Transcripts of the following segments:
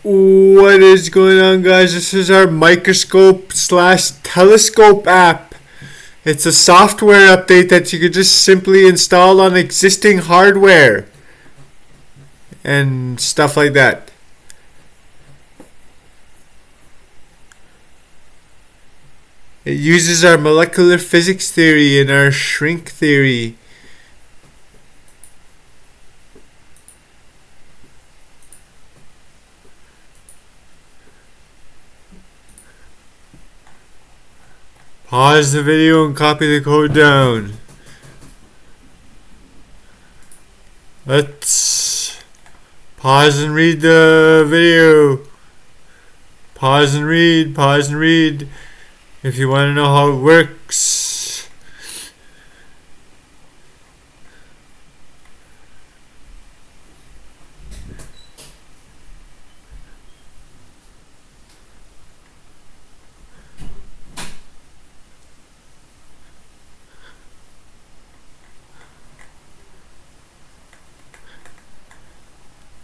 What is going on, guys? This is our microscope slash telescope app. It's a software update that you could just simply install on existing hardware and stuff like that. It uses our molecular physics theory and our shrink theory. Pause the video and copy the code down. Let's pause and read the video. Pause and read if you want to know how it works.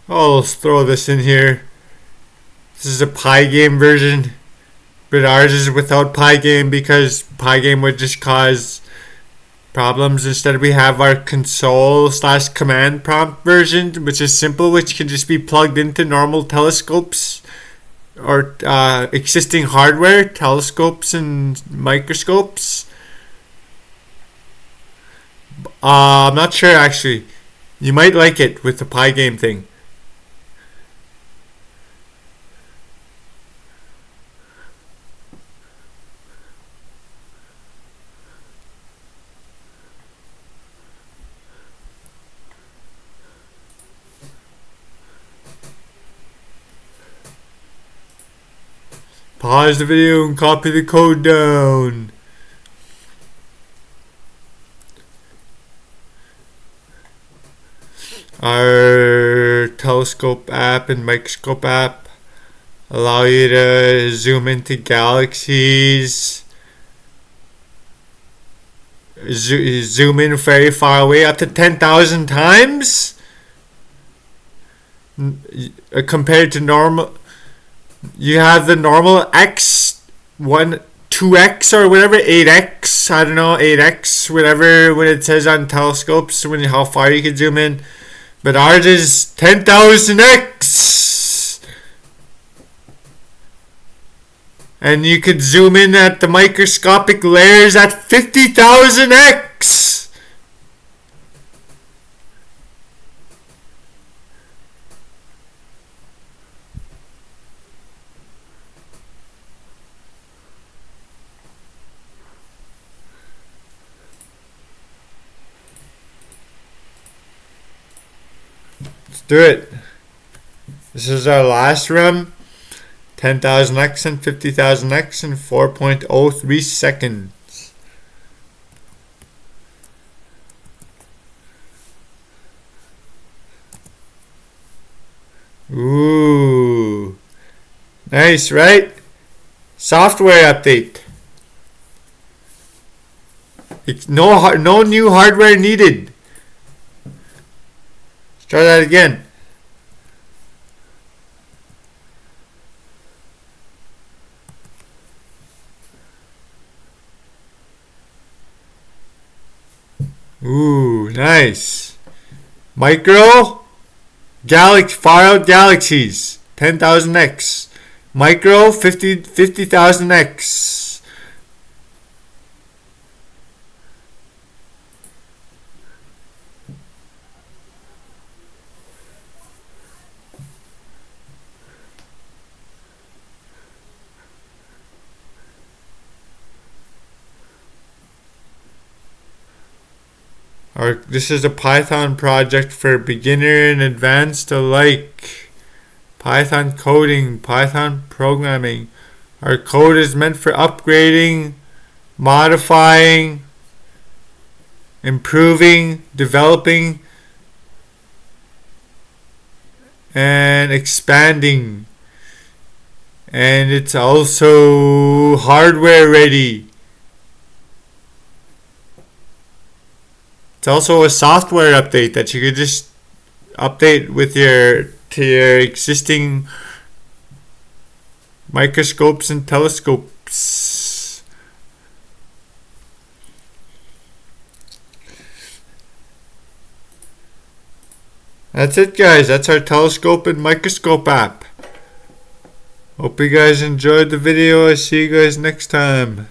I'll throw this in here. This is a Pygame version, but ours is without Pygame because Pygame would just cause problems. Instead, we have our console slash command prompt version, which is simple, which can just be plugged into normal telescopes or existing hardware, telescopes and microscopes. I'm not sure actually. You might like it with the Pygame thing. Pause the video and copy the code down. Our telescope app and microscope app allow you to zoom into galaxies, zoom in very far away, up to 10,000 times compared to normal. You have the normal X, 2X or whatever, 8X, I don't know, 8X, whatever, when it says on telescopes, how far you can zoom in. But ours is 10,000X! And you could zoom in at the microscopic layers at 50,000X! Let's do it. This is our last run. 10,000x and 50,000x in 4.03 seconds. Ooh. Nice, right? Software update. No new hardware needed. Let's try that again. Ooh, nice. Micro, far out galaxies, 10,000x. Micro, 50,000x. This is a Python project for beginner and advanced alike. Python coding, Python programming. Our code is meant for upgrading, modifying, improving, developing, and expanding. And it's also hardware ready. It's also a software update that you could just update with your existing microscopes and telescopes. That's it, guys. That's our telescope and microscope app. Hope you guys enjoyed the video. I'll see you guys next time.